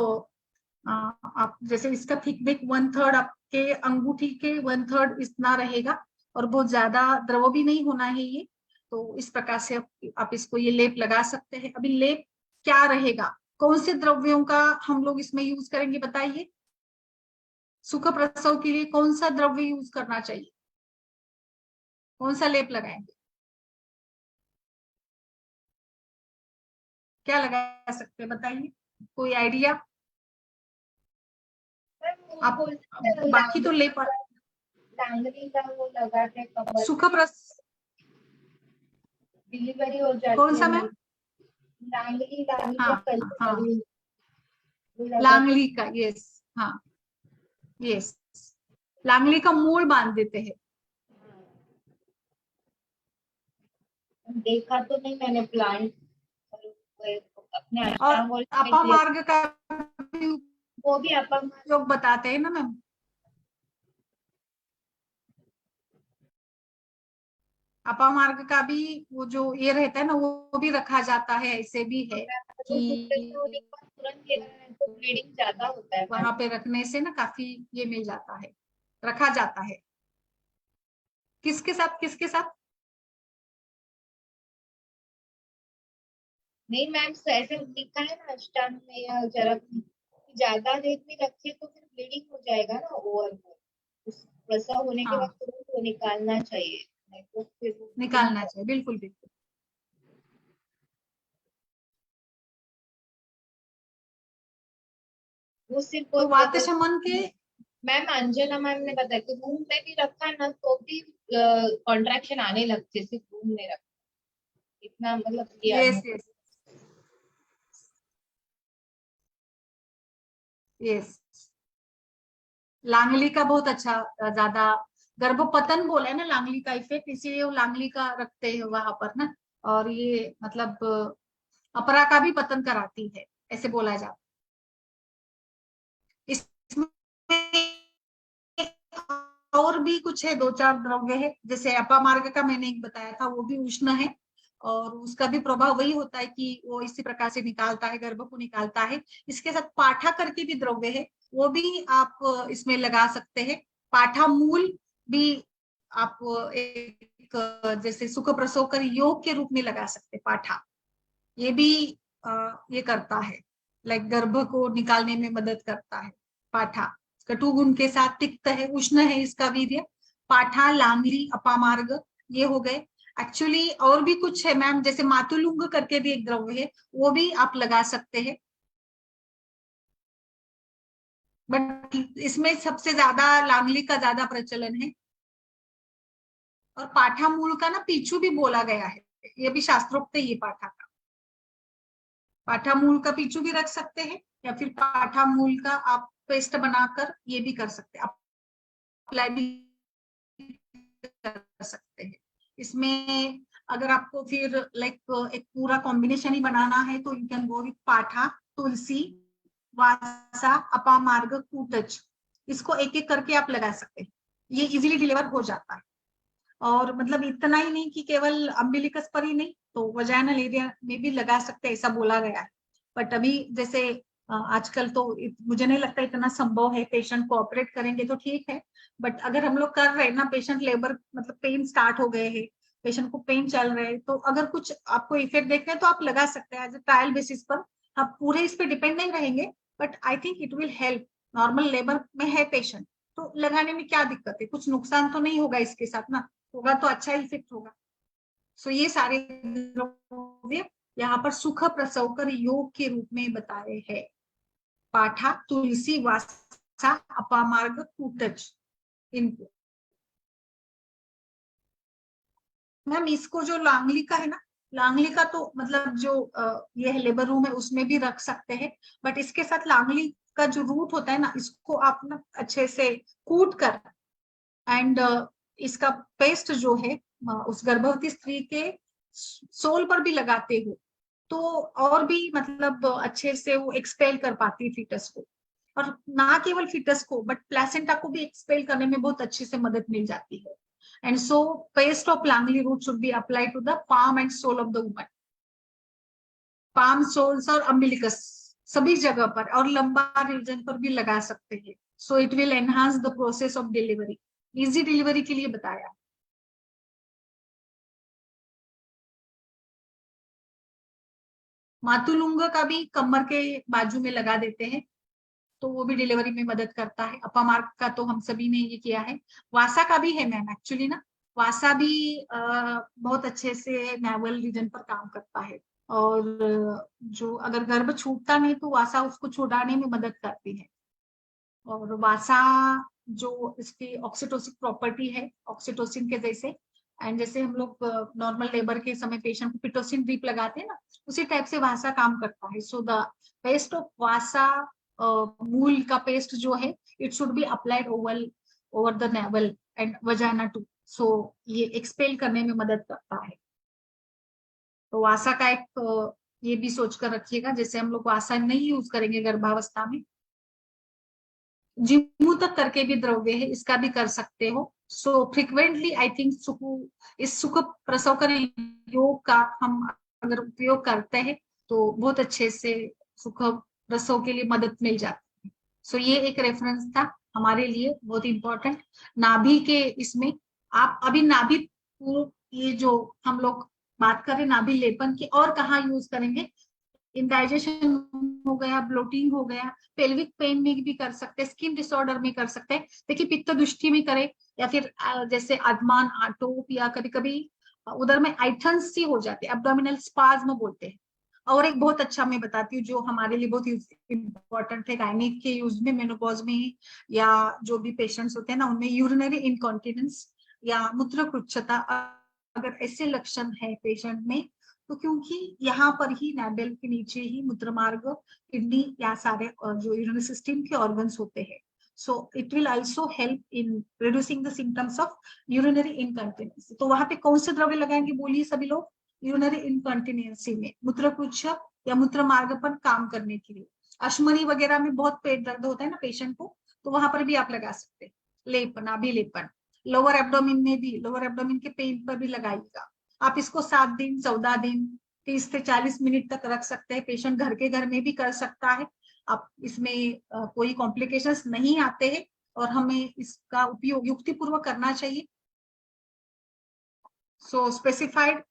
आप जैसे इसका थिकनेस 1/3 आपके अंगूठी के 1/3 इतना रहेगा, और बहुत ज्यादा द्रव भी नहीं होना है ये। तो इस प्रकार से आप इसको ये लेप लगा सकते हैं। अभी लेप क्या रहेगा, कौन से द्रव्यों का हम लोग इसमें यूज करेंगे बताइए? सुख प्रसव के लिए कौन सा द्रव्य यूज करना चाहिए, कौन सा लेप लगाएंगे, क्या लगा सकते हैं बताइए, कोई आइडिया? मैम वो आप, बोलते हैं बाकी तो लेप, लांगरी का वो लगा के कमर सुख में, प्रस, डिलीवरी हो कौन जाती है सा मैम? मैम। लांगरी, लांगरी हाँ या हाँ, कलरी, वो लगा के। लांगली का, यस, हाँ, यस, लांगली का मूल बांध देते हैं। देखा तो नहीं मैंने प्लांट, अपने और अष्टांग में किया, अपामार्ग का भी वो भी अपन। उपयोग बताते हैं ना मैम, अपामार्ग का भी वो जो ये रहता है ना, वो भी रखा जाता है, ऐसे भी है वो डिलीवरी होने कि के बाद तुरंत लेना है तो ब्लीडिंग ज्यादा होता है मैम। वहां पे रखने से ना काफी ये मिल जाता है, रखा जाता है। किसके साथ, किसके साथ? नहीं मैम, ऐसे लिखा है ना अष्टांग में या जरा ज्यादा देर में रखे तो फिर ब्लीडिंग हो जाएगा ना ओवर में। उस प्रसव होने के बाद हाँ, तुरंत वो निकालना चाहिए, नहीं तो फिर वो bleeding निकालना चाहिए, बिल्कुल बिल्कुल। वो सिर्फ तो बहुत वात शमन के, मैम अंजना मैम ने बताया कि रूम में भी रखा ना तो भी कॉन्ट्रैक्शन आने लगते, सिर्फ रूम में रखा, इतना मतलब किया यस नहीं। यस यस, लांगली का बहुत अच्छा, ज्यादा गर्भपतन बोला है ना लांगली का इफेक्ट, इसीलिए वो लांगली का रखते हैं वहां पर ना। और ये मतलब अपरा का भी पतन कराती है, ऐसे बोला जाता है। इसमें और भी कुछ है, 2-4 द्रव्य है, जैसे अपामार्ग का मैंने एक बताया था, वो भी उष्ण है। और उसका भी प्रभाव वही होता है कि वो इसी प्रकार से निकालता है, गर्भ को निकालता है। इसके साथ पाठा करके भी द्रव्य है, वो भी आप इसमें लगा सकते हैं। पाठा मूल भी आप एक जैसे सुख प्रसव कर योग के रूप में लगा सकते हैं। पाठा ये भी ये करता है, लाइक गर्भ को निकालने में मदद करता है। पाठा कटु गुण के साथ तिक्त है, उष्ण है इसका वीर्य। पाठा, लांगली, अपामार्ग ये हो गए। एक्चुअली और भी कुछ है मैम, जैसे मातुलुंग करके भी एक द्रव्य है, वो भी आप लगा सकते हैं। बट इसमें सबसे ज्यादा लांगली का ज्यादा प्रचलन है। और पाठा मूल का ना पीछू भी बोला गया है, ये भी शास्त्रोक्त है। ये पाठा का, पाठा मूल का पीछू भी रख सकते हैं, या फिर पाठा मूल का आप पेस्ट बनाकर ये भी कर सकते हैं, अप्लाई भी कर सकते हैं। इसमें अगर आपको फिर लाइक एक पूरा कॉम्बिनेशन ही बनाना है तो यू कैन गो विथ पाठा, तुलसी, वासा, अपामार्ग, कूटज। इसको एक एक करके आप लगा सकते हैं, ये इजीली डिलीवर हो जाता है। और मतलब इतना ही नहीं कि केवल अम्बिलिकस पर ही नहीं, तो वजाइनल एरिया में भी लगा सकते हैं, ऐसा बोला गया है। बट अभी जैसे आजकल तो मुझे नहीं लगता इतना संभव है, पेशेंट कोऑपरेट करेंगे तो ठीक है। बट अगर हम लोग कर रहे हैं ना, पेशेंट लेबर मतलब पेन स्टार्ट हो गए हैं, पेशेंट को पेन चल रहे हैं, तो अगर कुछ आपको इफेक्ट देखना है तो आप लगा सकते हैं एज ए ट्रायल बेसिस पर। आप पूरे इस पे डिपेंड नहीं रहेंगे, but I think it will help. Normal labour में है पेशेंट, तो लगाने में क्या दिक्कत है, कुछ नुकसान तो नहीं होगा इसके साथ ना, होगा तो अच्छा इफेक्ट होगा। सो ये सारे द्रव्य यहाँ पर सुख प्रसव कर योग के रूप में बताए हैं। पाठा, तुलसी, वासा, अपामार्ग, कूटज, इनको। मैम इसको जो लांगली का है ना, लांगली का तो मतलब जो ये है लेबर रूम है उसमें भी रख सकते हैं। बट इसके साथ लांगली का जो रूट होता है ना, इसको आप ना अच्छे से कूट कर एंड इसका पेस्ट जो है उस गर्भवती स्त्री के सोल पर भी लगाते हो, तो और भी मतलब अच्छे से वो एक्सपेल कर पाती है फीटस को। और ना केवल फीटस को बट प्लेसेंटा को भी एक्सपेल करने में बहुत अच्छे से मदद मिल जाती है। And so paste of langali root should be applied to the palm and sole of the woman. Palm, soles और अम्बिलिकस सभी जगह पर, और लंबा रीजन पर भी लगा सकते हैं। So it will enhance the process of delivery, easy delivery के लिए बताया। मातुलुंग का भी कमर के बाजू में लगा देते हैं, तो वो भी डिलीवरी में मदद करता है। अपामार्ग का तो हम सभी ने ये किया है। वासा का भी है मैम एक्चुअली ना, वासा भी बहुत अच्छे से नेवल रीजन पर काम करता है। और जो अगर गर्भ छूटता नहीं तो वासा उसको छुड़ाने में मदद करती है। और वासा जो इसकी ऑक्सीटोसिन प्रॉपर्टी है, ऑक्सीटोसिन के जैसे, एंड जैसे हम लोग नॉर्मल लेबर के समय पेशेंट को पिटोसिन ड्रिप लगाते हैं ना, उसी टाइप से वासा काम करता है। So the paste of vasa, मूल का पेस्ट जो है, it should be applied over the navel and vagina too. So ये एक्सपेल करने में मदद करता है। तो वासा का एक ये भी सोच कर रखिएगा, जैसे हम लोग वासा नहीं यूज करेंगे गर्भावस्था में। जिमू तक करके भी द्रव्य है, इसका भी कर सकते हो। सो फ्रिक्वेंटली आई थिंक इस सुख प्रसव कर योग का हम अगर उपयोग करते हैं तो बहुत अच्छे से सुख प्रसव के लिए मदद मिल जाती है। सो ये एक रेफरेंस था हमारे लिए बहुत इंपॉर्टेंट। नाभि के इसमें आप अभी नाभि ये जो हम लोग बात करें नाभि लेपन की, और कहाँ यूज करेंगे, इंडाइजेशन हो गया, ब्लोटिंग हो गया, पेल्विक पेन में भी कर सकते हैं, स्किन डिसऑर्डर में कर सकते हैं। देखिए पित्त दृष्टि में करें, या फिर जैसे आदमान, आटोप, या कभी कभी उधर में आइथन सी हो जाते हैं, एब्डोमिनल स्पाज्म बोलते हैं। और एक बहुत अच्छा मैं बताती हूँ जो हमारे लिए बहुत इंपॉर्टेंट है गायनिक के यूज में, मेनोपॉज में, या जो भी पेशेंट्स होते हैं ना उनमें यूरिनरी इनकॉन्टिनेंस या मूत्रकृच्छता अगर ऐसे लक्षण है पेशेंट में, तो क्योंकि यहाँ पर ही नैबेल के नीचे ही मूत्रमार्ग, किडनी या सारे जो यूरिनरी सिस्टम के ऑर्गन्स होते हैं। So it will also help in reducing the symptoms of urinary incontinency. तो वहां पे कौन से द्रव्य लगाएंगे बोलिए सभी लोग, यूरिनरी इनकॉन्टिनेंसी में मूत्रपुच्छ या मूत्र मार्ग पर काम करने के लिए। अश्मनी वगैरह में बहुत पेट दर्द होता है ना पेशेंट को, तो वहां पर भी आप लगा सकते हैं लेपन, अभिलेपन। लोअर एब्डोमिन में भी, लोअर एब्डोमिन के पेन पर भी लगाइएगा। आप इसको 7 दिन 14 दिन 30 से 40 मिनट तक रख सकते हैं। पेशेंट घर के घर में भी कर सकता है। आप इसमें कोई कॉम्प्लिकेशंस नहीं आते हैं और हमें इसका उपयोग युक्तिपूर्वक करना चाहिए। सो स्पेसिफाइड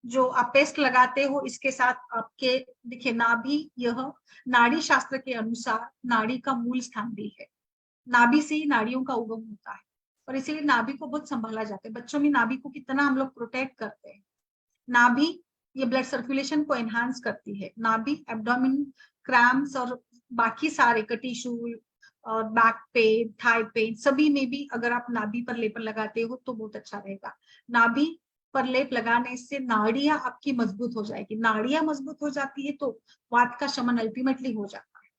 जो आप पेस्ट लगाते हो इसके साथ आपके देखिए नाभि, यह नाड़ी शास्त्र के अनुसार नाड़ी का मूल स्थान भी है। नाभि से ही नाड़ियों का उगम होता है और इसीलिए नाभि को बहुत संभाला जाता है। बच्चों में नाभि को कितना हम लोग प्रोटेक्ट करते हैं। नाभि ये ब्लड सर्कुलेशन को एनहांस करती है। नाभि एब्डोमिन क्रैम्प्स और बाकी सारे कटिशूल और बैक पेन, थाई पेन सभी में भी अगर आप नाभि पर लेप लगाते हो तो बहुत अच्छा रहेगा। नाभि पर लेप लगाने से नाड़ियां आपकी मजबूत हो जाएगी। नाड़ियां मजबूत हो जाती है तो वात का शमन अल्टीमेटली हो जाता है।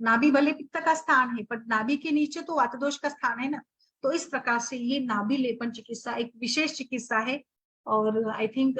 नाभि भले पित्त का स्थान है पर नाभि के नीचे तो वात दोष का स्थान है ना। तो इस प्रकार से ये नाभि लेपन चिकित्सा एक विशेष चिकित्सा है और आई थिंक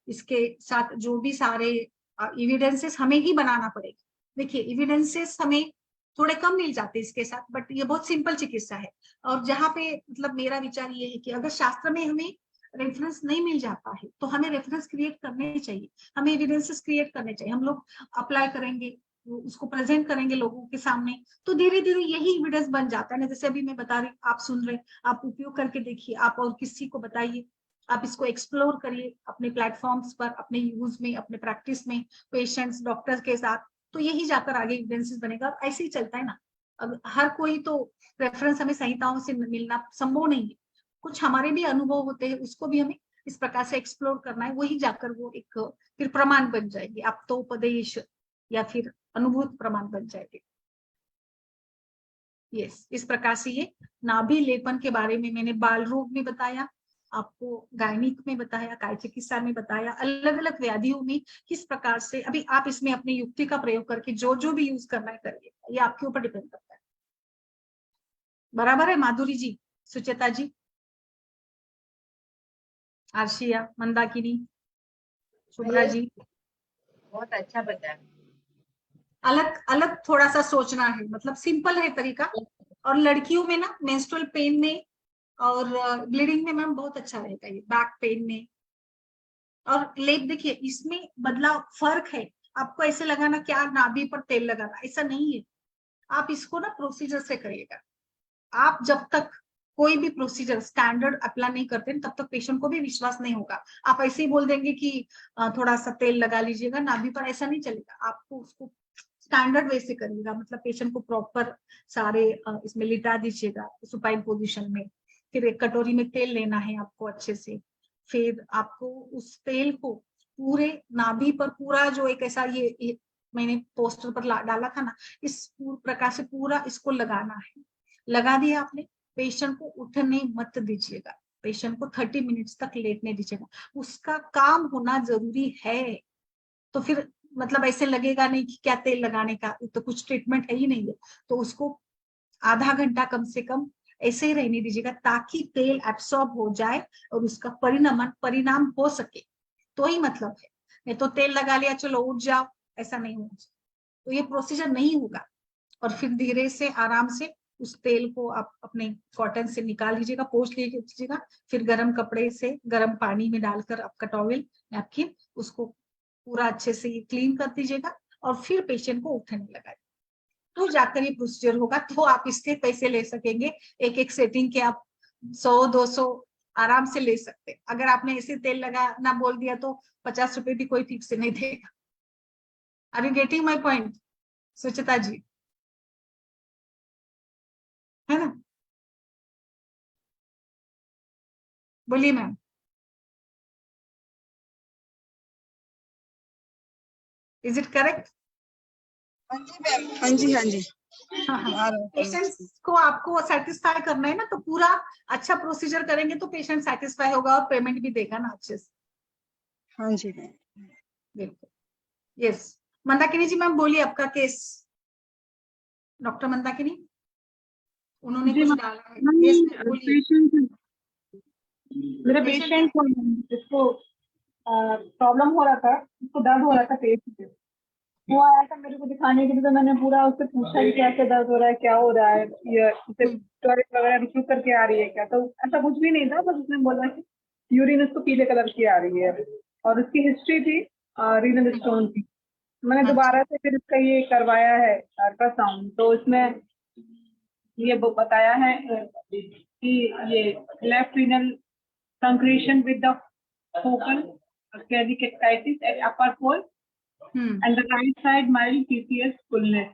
इसके साथ जो भी सारे एविडेंसेस हमें ही बनाना पड़ेगा। देखिए एविडेंसेस हमें थोड़े कम मिल जाते हैं इसके साथ, बट ये बहुत सिंपल चिकित्सा है। और जहाँ पे मतलब मेरा विचार ये है कि अगर शास्त्र में हमें रेफरेंस नहीं मिल जाता है तो हमें रेफरेंस क्रिएट करने चाहिए, हमें एविडेंसेस क्रिएट करने चाहिए। हम लोग अप्लाई करेंगे, उसको प्रेजेंट करेंगे लोगों के सामने, तो धीरे धीरे यही एविडेंस बन जाता है ना। जैसे अभी मैं बता रही, आप सुन रहे, आप उपयोग करके देखिए, आप और किसी को बताइए, आप इसको एक्सप्लोर करिए अपने प्लेटफॉर्म्स पर, अपने यूज में, अपने प्रैक्टिस में, पेशेंट्स डॉक्टर के साथ, तो यही जाकर आगे एविडेंसेस बनेगा। ऐसे ही चलता है ना। अब हर कोई तो रेफरेंस हमें संहिताओं से मिलना संभव नहीं है। कुछ हमारे भी अनुभव होते हैं, उसको भी हमें इस प्रकार से एक्सप्लोर करना है, वही जाकर वो एक फिर प्रमाण बन जाएगी। आप तो उपदेश या फिर अनुभूत प्रमाण बन जाएंगे। यस, इस प्रकार से ये नाभि लेपन के बारे में मैंने बाल रोग में बताया, आपको गायनिक में बताया, काय चिकित्सा में बताया, अलग अलग व्याधियों में किस प्रकार से। अभी आप इसमें अपनी युक्ति का प्रयोग करके जो जो भी यूज करना है करिए, ये आपके ऊपर डिपेंड करता है। बराबर है माधुरी जी, सुचेता जी, आर्शिया, मंदाकिनी, शुभ्रा जी? बहुत अच्छा बताया। अलग अलग थोड़ा सा सोचना है, मतलब सिंपल है तरीका। और लड़कियों में ना मेंस्ट्रुअल पेन में और ब्लीडिंग में मैम बहुत अच्छा रहेगा ये, बैक पेन में। और लेप देखिए इसमें बदलाव फर्क है। आपको ऐसे लगाना क्या नाभि पर तेल लगाना, ऐसा नहीं है। आप इसको ना प्रोसीजर से करिएगा। आप जब तक कोई भी प्रोसीजर स्टैंडर्ड अप्लाई नहीं करते तब तक पेशेंट को भी विश्वास नहीं होगा। आप ऐसे ही बोल देंगे कि थोड़ा सा तेल लगा लीजिएगा नाभि पर, ऐसा नहीं चलेगा। आपको उसको स्टैंडर्ड वे से करिएगा, मतलब पेशेंट को प्रॉपर सारे इसमें लिटा दीजिएगा सुपाइन पोजीशन में। फिर एक कटोरी में तेल लेना है आपको अच्छे से। फिर आपको उस तेल को पूरे नाभि पर पूरा जो एक ऐसा ये मैंने पोस्टर पर डाला था ना, इस प्रकार से पूरा इसको लगाना है। लगा दिया आपने, पेशेंट को उठने मत दीजिएगा, पेशेंट को 30 मिनट्स तक लेटने दीजिएगा। उसका काम होना जरूरी है। तो फिर मतलब ऐसे लगेगा नहीं कि क्या तेल लगाने का, तो कुछ ट्रीटमेंट है ही नहीं है। तो उसको आधा घंटा कम से कम ऐसे ही रहने दीजिएगा ताकि तेल एब्सॉर्ब हो जाए और उसका परिणाम हो सके, तो ही मतलब है। नहीं तो तेल लगा लिया चलो उठ जाओ, ऐसा नहीं होना चाहिए। तो ये प्रोसीजर नहीं होगा। और फिर धीरे से आराम से उस तेल को आप अपने कॉटन से निकाल लीजिएगा, पोंछ लीजिएगा। फिर गर्म कपड़े से गर्म पानी में डालकर आपका टॉवेल नैपकिन उसको पूरा अच्छे से क्लीन कर दीजिएगा और फिर पेशेंट को उठने लगाइए। तो जाकर ये प्रोसीजर होगा, तो आप इसके पैसे ले सकेंगे। एक एक सेटिंग के आप 100-200 आराम से ले सकते। अगर आपने ऐसे तेल लगा ना बोल दिया तो 50 रुपए भी कोई ठीक से नहीं देगा। Are you getting my point Suchita ji? है ना? बोलिए मैम। Is it correct? हाँ जी मैम, हाँ जी हाँ जी। पेशेंट्स को आपको सेटिस्फाई करना है ना, तो पूरा अच्छा प्रोसीजर करेंगे तो पेशेंट सेटिस्फाई होगा और पेमेंट भी देगा ना अच्छे से। हाँ जी मैम। बिल्कुल। यस, मंदाकिनी जी मैम बोलिए आपका केस। डॉक्टर मंदाकिनी, उन्होंने कुछ डाला है। यस मैम बोलिए। मेरे पेशेंट को जिसको प्रॉब्लम हो रहा था, उसको दर्द हो रहा था पेट में, वो आया था मेरे को दिखाने के लिए। तो मैंने पूरा उससे पूछा कि कैसे दर्द हो रहा है, क्या हो रहा है, ये टॉयलेट वगैरह रुक रुक करके आ रही है क्या। तो ऐसा कुछ भी नहीं था, बस उसने बोला कि यूरिन उसको पीले कलर की आ रही है, और उसकी हिस्ट्री थी रीनल स्टोन की। मैंने अच्छा। दोबारा से फिर इसका ये करवाया है अल्ट्रासाउंड, तो इसमें ये वो बताया है कि ये left renal concretion with the focal calicectasis at upper pole and the right side mild PCS fullness.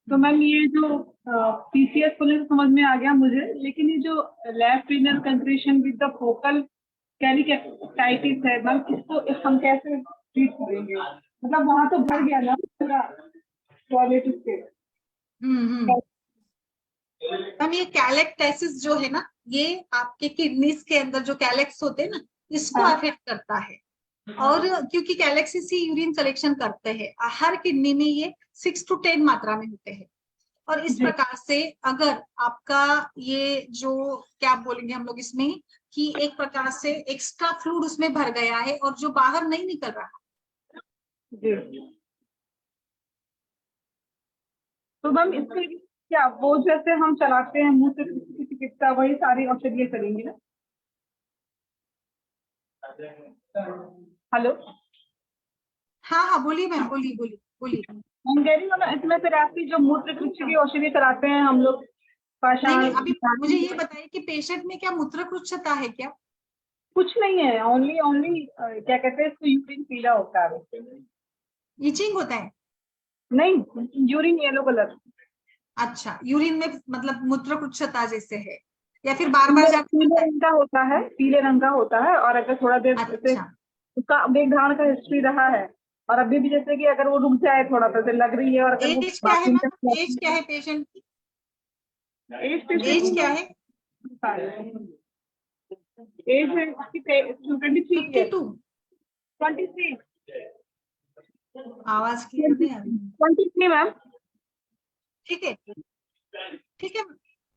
तो मैम ये जो पीसीएस फुलनेस समझ में आ गया मुझे, लेकिन ये जो left renal concretion with the focal calicectasis है मैम, इसको हम कैसे ट्रीट करेंगे? मतलब वहां तो भर गया ना पूरा टॉयलेट उसके। मैम ये कैलेक्टेसिस जो है ना, ये आपके किडनीज के अंदर जो कैलेक्स होते हैं ना, इसको हाँ। अफेक्ट करता है। और क्योंकि कैलेक्सिस ही यूरिन कलेक्शन करते हैं, हर किडनी में ये 6 to 10 मात्रा में होते हैं। और इस जी। प्रकार से अगर आपका ये जो क्या बोलेंगे हम लोग इसमें, कि एक प्रकार से एक्स्ट्रा फ्लूइड उसमें भर गया है और जो बाहर नहीं निकल रहा। जी। तो मैम इसके लिए क्या वो जैसे हम चलाते हैं मुंह से चिकित्सा, वही सारी औषधियाँ करेंगे ना? हेलो। हाँ हाँ बोलिए मैम, बोलिए बोलिए बोलिए। हम कह रही हूँ ना, इसमें फिर आपकी जो मूत्र कृच्छ की औषधि कराते हैं हम लोग नहीं नहीं, अभी पाषाण, मुझे ये बताइए कि पेशेंट में क्या मूत्रकृच्छता है क्या? कुछ नहीं है, ओनली ओनली क्या कहते हैं इसको, यूरिन पीला होता है। इचिंग होता है? नहीं, यूरिन येलो कलर। अच्छा, यूरिन में मतलब मूत्रकृच्छता जैसे है, या फिर बार बार जाना पीले पड़ता है? रंग का होता है, पीले रंग का होता है, और अगर थोड़ा देर जैसे अच्छा। उसका वेगधारण का हिस्ट्री रहा है, और अभी भी जैसे कि अगर वो रुक जाए थोड़ा सा, जैसे लग रही है, और अगर वो एज क्या है बाथरूम मैम, तक एज क्या है पेशेंट की? एज एज क्या है? एज है उसकी 23 है। 52? 23। आवाज क्लियर नहीं आ रही। 23 मैम। ठीक है ठीक है।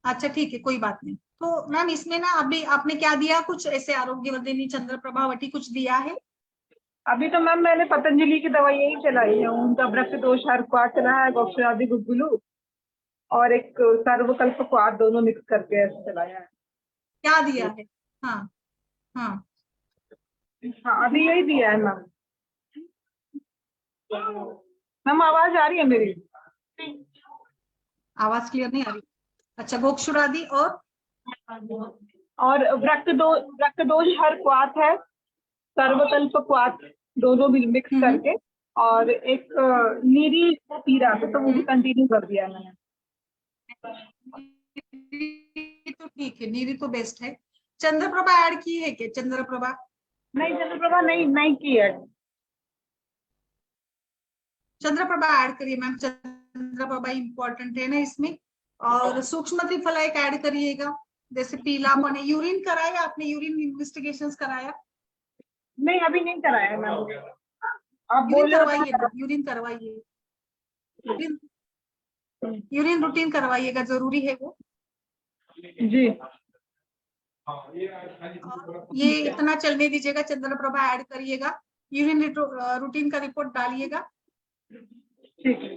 अच्छा ठीक है, कोई बात नहीं। तो मैम इसमें ना अभी आपने क्या दिया, कुछ ऐसे आरोग्यवर्धिनी चंद्र प्रभावती कुछ दिया है? अभी तो मैम मैंने पतंजलि की दवाई यही चलाई है, उनका वृक्ष दोष हर क्वार चला है, गोक्षरादि गुग्गुलू और एक सर्वकल्प क्वार, दोनों मिक्स करके ऐसे चलाया है। क्या दिया है? हाँ हाँ। हाँ अभी यही दिया है मैम। मैम आवाज आ रही है मेरी? आवाज क्लियर नहीं आ रही। अच्छा, गोक्षुरादि और वृक्ष दोष हर क्वाथ है, सर्वकल्प क्वाथ, दोनों भी मिक्स करके, और एक नीरी वो पी रहा था, तो वो भी कंटिन्यू कर दिया मैंने। तो ठीक है, नीरी तो बेस्ट है। चंद्रप्रभा ऐड की है क्या? चंद्रप्रभा नहीं, चंद्रप्रभा नहीं की है। चंद्रप्रभा ऐड करिए मैम, चंद्रप्रभा इंपॉर्टेंट है ना इसमें। और सूक्ष्म त्रिफला एक ऐड करिएगा, जैसे पीलापन है। यूरिन कराया आपने? यूरिन इन्वेस्टिगेशंस कराया? नहीं अभी नहीं कराया है मैम। आप यूरिन बोल रहे हो करवाइए तो ना, यूरिन करवाइए। यूरिन रूटीन करवाइएगा, जरूरी है वो। जी। और ये इतना चलने दीजिएगा, चंद्रप्रभा ऐड करिएगा, यूरिन रूटीन का रिपोर्ट डालिएगा। ठीक है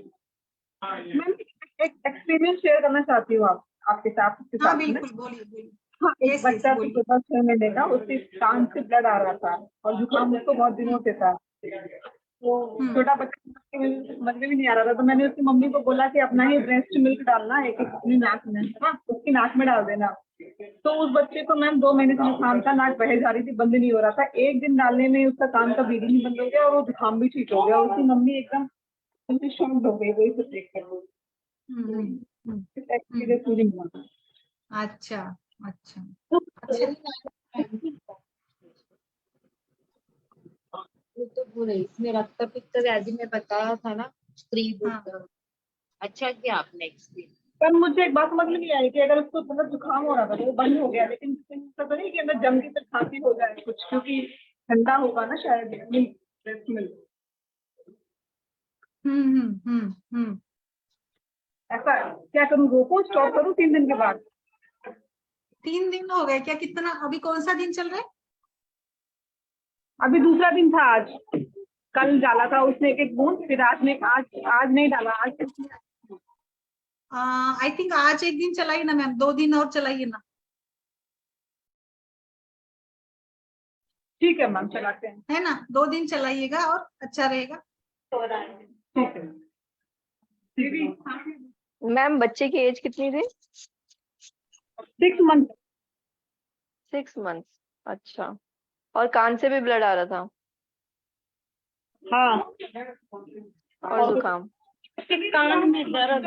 मैम। एक एक्सपीरियंस शेयर करना चाहती हूँ आपके साथ हाँ में। बिल्कुल, बोलिए बोलिए। हाँ, एक यस यस बच्चा तो बोलिए। सुबह 6 महीने का, उसके कान से ब्लड आ रहा था, और जुकाम उसको बहुत दिनों से था। तो छोटा बच्चा समझ में भी नहीं आ रहा था, तो मैंने उसकी मम्मी को बोला कि अपना ही ब्रेस्ट मिल्क डालना है कि अपनी नाक में, हाँ उसकी नाक में डाल देना। तो उस बच्चे को मैम 2 महीने से जुकाम था, नाक बहे जा रही थी, बंद नहीं हो रहा था। एक दिन डालने में उसका कान का ब्लीडिंग बंद हो गया, और वो जुकाम भी ठीक हो गया। उसकी मम्मी एकदम शॉक्ड हो गई वही सब देख कर। एक्सपीरियंस मुझे मिला। अच्छा अच्छा अच्छा। वो तो पूरे इसमें रक्त पित्त व्याधि में बताया था ना, स्त्री हाँ। बुद्ध। अच्छा किया आपने एक्सपीरियंस। पर मुझे एक बात समझ में नहीं आई कि अगर उसको मतलब जुकाम हो रहा था तो वो बंद हो गया, लेकिन ऐसा तो नहीं कि अंदर जम की फिर खांसी हो जाए कुछ, क्योंकि ठंडा होगा ना शायद ब्रेस्ट मिल्क। ऐसा क्या करूँ, रोकूं, स्टॉप करूँ 3 दिन के बाद? 3 दिन हो गए क्या? कितना, अभी कौन सा दिन चल रहा है? अभी दूसरा दिन था आज। कल डाला था उसने एक बूंद, फिर आज नहीं डाला आज। आई थिंक आज एक दिन चलाइए ना मैम, 2 दिन और चलाइए ना। ठीक है मैम, चलाते हैं। है ना, 2 दिन चलाइएगा और अच्छा रहेगा। ठीक है दीदी। मैम बच्चे की एज कितनी थी? 6 मंथ। 6 मंथ। अच्छा, और कान से भी ब्लड आ रहा था हाँ, और जुकाम? कान में दर्द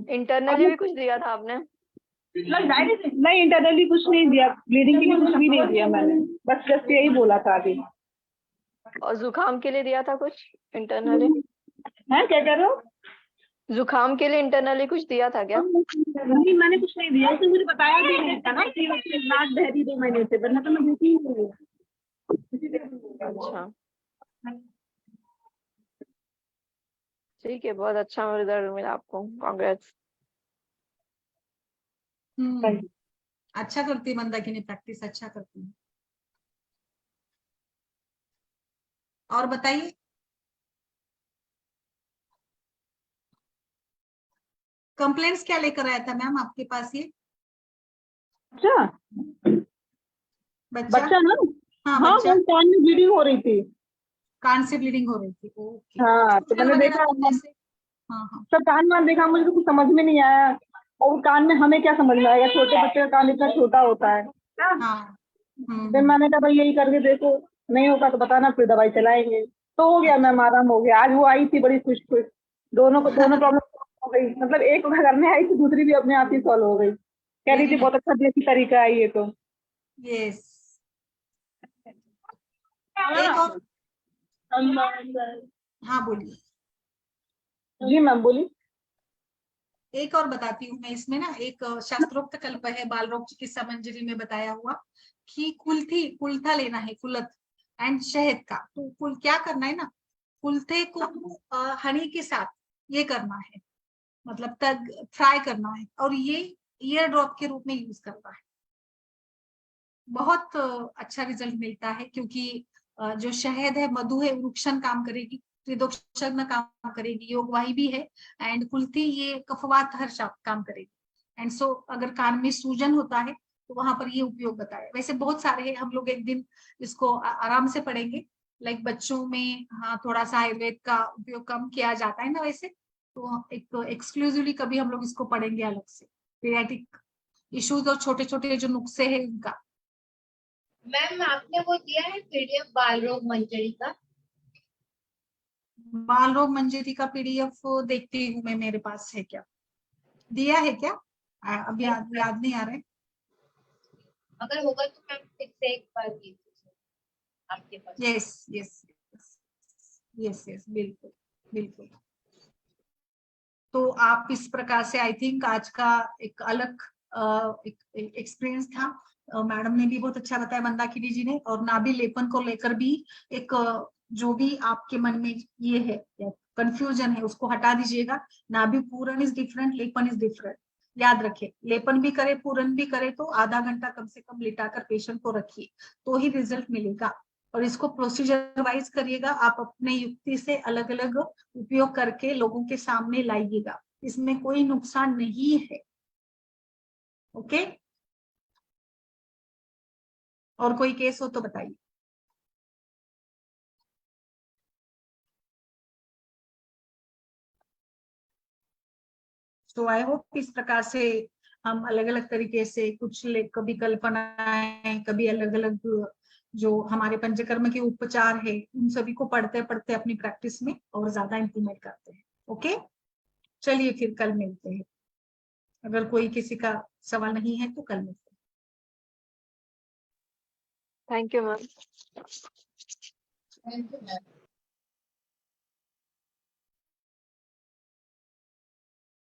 इंटरनली भी कुछ दिया था आपने? नहीं, इंटरनली कुछ नहीं दिया, ब्लीडिंग के लिए कुछ भी नहीं दिया मैंने, बस जस्ट यही बोला था अभी। और जुकाम के लिए दिया था कुछ इंटरनली? है, क्या कह रहे हो? जुकाम के लिए इंटरनली कुछ दिया था क्या? नहीं, मैंने कुछ नहीं दिया, उसने मुझे बताया भी नहीं था ना कि नाक बह रही 2 महीने से, वरना तो मैं देती ही नहीं। अच्छा, ठीक है, बहुत अच्छा रिजल्ट मिला आपको, कांग्रेट्स। अच्छा करती है मंदाकिनी, प्रैक्टिस अच्छा करती है। और बताइए, कंप्लेंट्स क्या लेकर आया था मैम आपके पास ये अच्छा, बच्चा? बच्चा ना? हाँ, हाँ, बच्चा वो कान में ब्लीडिंग हो रही थी। कान से ब्लीडिंग हो रही थी। ओके, हाँ, तो मैंने देखा, जैसे हाँ हाँ सब कान वान देखा, मुझे तो कुछ समझ में नहीं आया। और कान में हमें क्या समझ में आएगा, छोटे बच्चे का कान इतना छोटा होता है। हाँ। फिर मैंने कहा भाई यही करके देखो, नहीं होगा तो बताना, फिर दवाई चलाएंगे। तो हो गया मैम, आराम हो गया। आज वो आई थी बड़ी खुश खुश, दोनों प्रॉब्लम हो गई, मतलब एक घर में आई थी, दूसरी भी अपने आप ही सॉल्व हो गई। कह रही थी बहुत अच्छा देसी तरीका है ये तो। यस। एक और, हाँ बोलिए। जी मैम, बोली। एक और बताती हूँ मैं, इसमें ना एक शास्त्रोक्त कल्प है बाल रोग चिकित्सा मंजरी में बताया हुआ कि कुल्था लेना है, कुलथ एंड शहद का। तो क्या करना है ना, कुल्थे को हनी के साथ ये करना है, मतलब तग फ्राई करना है, और ये ईयर ड्रॉप के रूप में यूज करना है। बहुत अच्छा रिजल्ट मिलता है, क्योंकि जो शहद है, मधु है, वृक्षण काम करेगी, त्रिदोक्षण काम करेगी, योगवाही भी है, एंड कुल्थी ये कफवात हर काम करेगी। एंड सो अगर कान में सूजन होता है तो वहां पर ये उपयोग बताया। वैसे बहुत सारे हैं, हम लोग एक दिन इसको आराम से पढ़ेंगे। लाइक बच्चों में हाँ थोड़ा सा आयुर्वेद का उपयोग कम किया जाता है ना वैसे, तो एक एक्सक्लूसिवली कभी हम लोग इसको पढ़ेंगे अलग से, पीडियाट्रिक इश्यूज और छोटे छोटे जो नुस्खे हैं उनका। मैम आपने वो दिया है पीडीएफ बाल रोग मंजरी का? बाल रोग मंजरी का पीडीएफ देखती हूँ मैं, मेरे पास है क्या, दिया है क्या? अब याद नहीं आ रहा है। अगर होगा तो मैम फिर से एक बार दीजिए आपके पास। यस यस यस यस, बिल्कुल बिल्कुल। तो आप इस प्रकार से, आई थिंक आज का एक अलग एक्सपीरियंस था। मैडम ने भी बहुत अच्छा बताया, मंदाकिनी जी ने, और नाभि लेपन को लेकर भी एक जो भी आपके मन में ये है कंफ्यूजन है उसको हटा दीजिएगा। नाभि पूरन इज डिफरेंट, लेपन इज डिफरेंट। याद रखें, लेपन भी करे पूरन भी करे तो आधा घंटा कम से कम लिटाकर पेशेंट को रखिए, तो ही रिजल्ट मिलेगा। और इसको प्रोसीजर वाइज करिएगा, आप अपने युक्ति से अलग अलग उपयोग करके लोगों के सामने लाइएगा, इसमें कोई नुकसान नहीं है। ओके, और कोई केस हो तो बताइए। तो आई होप इस प्रकार से हम अलग अलग तरीके से कुछ कभी कल्पनाएं, कभी अलग अलग जो हमारे पंचकर्म के उपचार है, उन सभी को पढ़ते पढ़ते अपनी प्रैक्टिस में और ज्यादा इम्प्लीमेंट करते हैं। ओके, चलिए फिर कल मिलते हैं। अगर कोई किसी का सवाल नहीं है तो कल मिलते हैं। Thank you ma'am. Thank you ma'am.